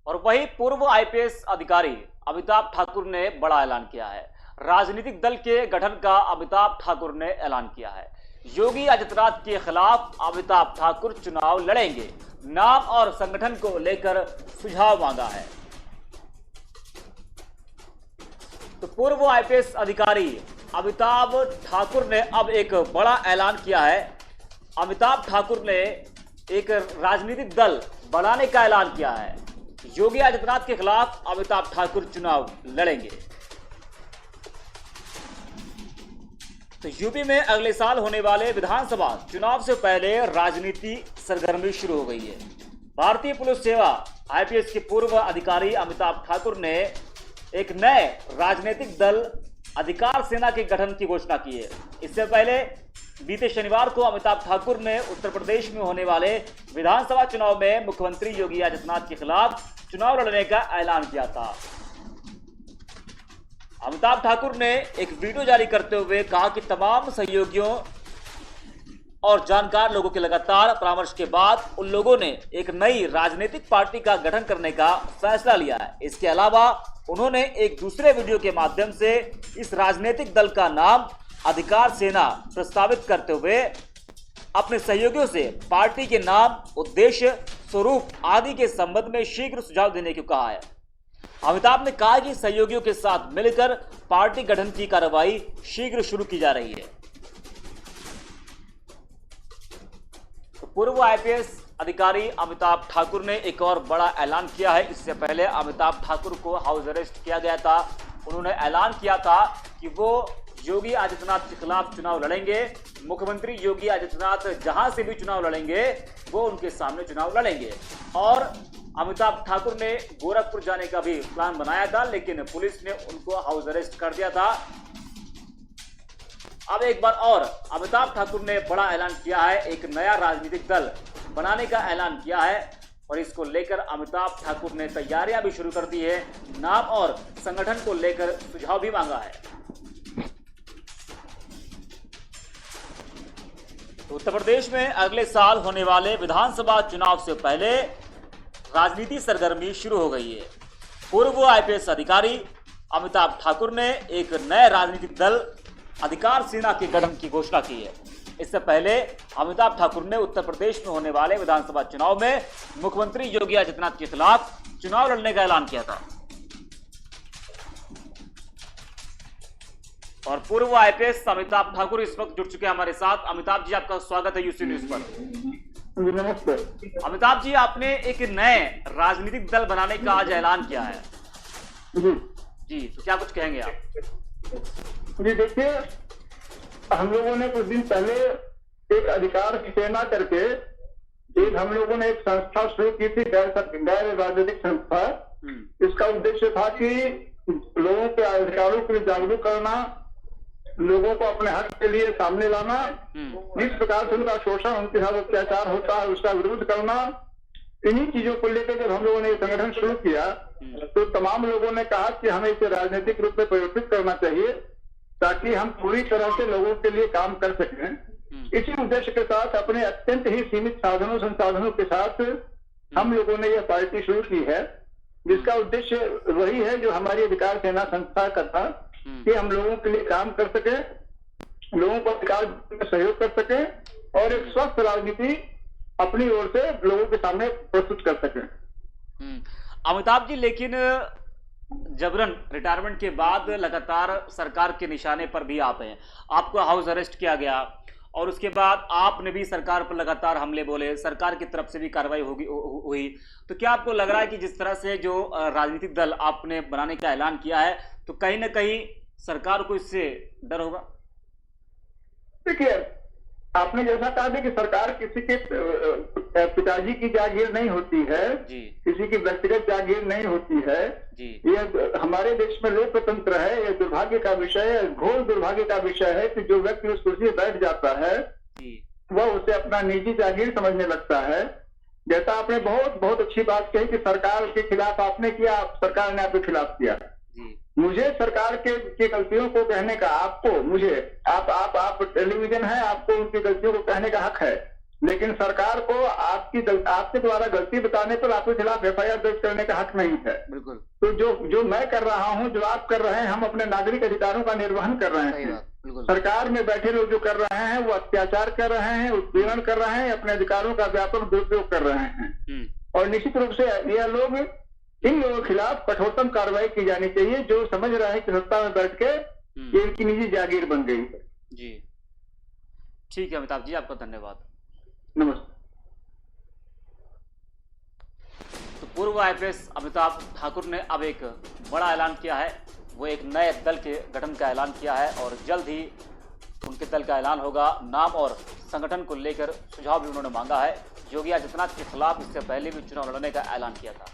और वहीं पूर्व आईपीएस अधिकारी अमिताभ ठाकुर ने बड़ा ऐलान किया है। राजनीतिक दल के गठन का अमिताभ ठाकुर ने ऐलान किया है। योगी आदित्यनाथ के खिलाफ अमिताभ ठाकुर चुनाव लड़ेंगे। नाम और संगठन को लेकर सुझाव मांगा है। तो पूर्व आईपीएस अधिकारी अमिताभ ठाकुर ने अब एक बड़ा ऐलान किया है। अमिताभ ठाकुर ने एक राजनीतिक दल बनाने का ऐलान किया है। योगी आदित्यनाथ के खिलाफ अमिताभ ठाकुर चुनाव लड़ेंगे। तो यूपी में अगले साल होने वाले विधानसभा चुनाव से पहले राजनीति सरगर्मी शुरू हो गई है। भारतीय पुलिस सेवा आईपीएस के पूर्व अधिकारी अमिताभ ठाकुर ने एक नए राजनीतिक दल अधिकार सेना के गठन की घोषणा की है। इससे पहले बीते शनिवार को अमिताभ ठाकुर ने उत्तर प्रदेश में होने वाले विधानसभा चुनाव में मुख्यमंत्री योगी आदित्यनाथ के खिलाफ चुनाव लड़ने का ऐलान किया था। अमिताभ ठाकुर ने एक वीडियो जारी करते हुए कहा कि तमाम सहयोगियों और जानकार लोगों के लगातार परामर्श के बाद उन लोगों ने एक नई राजनीतिक पार्टी का गठन करने का फैसला लिया है। इसके अलावा उन्होंने एक दूसरे वीडियो के माध्यम से इस राजनीतिक दल का नाम अधिकार सेना प्रस्तावित करते हुए अपने सहयोगियों से पार्टी के नाम, उद्देश्य, स्वरूप आदि के संबंध में शीघ्र सुझाव देने को कहा है। अमिताभ ने कहा कि सहयोगियों के साथ मिलकर पार्टी गठन की कार्रवाई शीघ्र शुरू की जा रही है। तो पूर्व आईपीएस अधिकारी अमिताभ ठाकुर ने एक और बड़ा ऐलान किया है। इससे पहले अमिताभ ठाकुर को हाउस अरेस्ट किया गया था। उन्होंने ऐलान किया था कि वो योगी आदित्यनाथ के खिलाफ चुनाव लड़ेंगे। मुख्यमंत्री योगी आदित्यनाथ जहां से भी चुनाव लड़ेंगे वो उनके सामने चुनाव लड़ेंगे। और अमिताभ ठाकुर ने गोरखपुर जाने का भी प्लान बनाया था, लेकिन पुलिस ने उनको हाउस अरेस्ट कर दिया था। अब एक बार और अमिताभ ठाकुर ने बड़ा ऐलान किया है। एक नया राजनीतिक दल बनाने का ऐलान किया है और इसको लेकर अमिताभ ठाकुर ने तैयारियां भी शुरू कर दी है। नाम और संगठन को लेकर सुझाव भी मांगा है। तो उत्तर प्रदेश में अगले साल होने वाले विधानसभा चुनाव से पहले राजनीति सरगर्मी शुरू हो गई है। पूर्व आईपीएस अधिकारी अमिताभ ठाकुर ने एक नए राजनीतिक दल अधिकार सेना के गठन की घोषणा की है। इससे पहले अमिताभ ठाकुर ने उत्तर प्रदेश में होने वाले विधानसभा चुनाव में मुख्यमंत्री योगी आदित्यनाथ के खिलाफ चुनाव लड़ने का ऐलान किया था। और पूर्व आईपीएस अमिताभ ठाकुर इस वक्त जुड़ चुके हैं हमारे साथ। अमिताभ जी, आपका स्वागत है यूसी न्यूज पर। नमस्ते। अमिताभ जी, आपने एक नए राजनीतिक दल बनाने का आज ऐलान किया है। जी, तो क्या कुछ कहेंगे आप? जी देखिए, हम लोगों ने कुछ दिन पहले एक अधिकार सेना करके एक हम लोगों ने एक संस्था शुरू की थी, गैर राजनीतिक संस्था। इसका उद्देश्य था कि लोगों के अधिकारों के लिए जागरूक करना, लोगों को अपने हक के लिए सामने लाना, जिस प्रकार से उनका शोषण, उनके साथ अत्याचार होता है उसका विरोध करना। इन्हीं चीजों को लेकर जब हम लोगों ने संगठन शुरू किया तो तमाम लोगों ने कहा कि हमें इसे राजनीतिक रूप में परिवर्तित करना चाहिए ताकि हम पूरी तरह से लोगों के लिए काम कर सकें। इसी उद्देश्य के साथ अपने अत्यंत ही सीमित साधनों संसाधनों के साथ हम लोगों ने यह पार्टी शुरू की है, जिसका उद्देश्य वही है जो हमारी अधिकार सेना संस्था का था कि हम लोगों के लिए काम कर सके, लोगों को अधिकार में सहयोग कर सके और एक स्वस्थ राजनीति अपनी ओर से लोगों के सामने प्रस्तुत कर सके। अमिताभ जी, लेकिन जबरन रिटायरमेंट के बाद लगातार सरकार के निशाने पर भी आप हैं। आपको हाउस अरेस्ट किया गया और उसके बाद आपने भी सरकार पर लगातार हमले बोले, सरकार की तरफ से भी कार्रवाई हुई। तो क्या आपको लग रहा है कि जिस तरह से जो राजनीतिक दल आपने बनाने का ऐलान किया है तो कहीं ना कहीं सरकार को इससे डर होगा? देखिए, आपने जैसा कहा था कि सरकार किसी के पिताजी की जागीर नहीं होती है, किसी की व्यक्तिगत जागीर नहीं होती है। ये हमारे देश में लोकतंत्र है। ये दुर्भाग्य का विषय है, घोर दुर्भाग्य का विषय है कि जो व्यक्ति उस कुर्सी पर बैठ जाता है वह उसे अपना निजी जागीर समझने लगता है। जैसा आपने बहुत बहुत अच्छी बात कही कि सरकार के खिलाफ आपने किया, सरकार ने आपके खिलाफ किया। मुझे सरकार के गलतियों को कहने का, आपको, मुझे, आप टेलीविजन है, आपको उनकी गलतियों को कहने का हक है। लेकिन सरकार को आपके द्वारा गलती बताने पर आपके खिलाफ FIR दर्ज करने का हक नहीं है। बिल्कुल तो जो मैं कर रहा हूं, जो आप कर रहे हैं, हम अपने नागरिक अधिकारों का निर्वहन कर रहे सही हैं। बात, बिल्कुल सरकार में बैठे लोग जो कर रहे हैं वो अत्याचार कर रहे हैं, उत्पीड़न कर रहे हैं, अपने अधिकारों का व्यापक दुरुपयोग कर रहे हैं। और निश्चित रूप से यह लोग, इन लोगों के खिलाफ कठोरतम कार्रवाई की जानी चाहिए जो समझ रहे हैं कि सत्ता में बैठ के ये इनकी निजी जागीर बन गई है। जी ठीक है अमिताभ जी, आपका धन्यवाद। नमस्ते। तो पूर्व IPS अमिताभ ठाकुर ने अब एक बड़ा ऐलान किया है। वो एक नए दल के गठन का ऐलान किया है और जल्द ही उनके दल का ऐलान होगा। नाम और संगठन को लेकर सुझाव भी उन्होंने मांगा है। योगी आदित्यनाथ के खिलाफ इससे पहले भी चुनाव लड़ने का ऐलान किया था।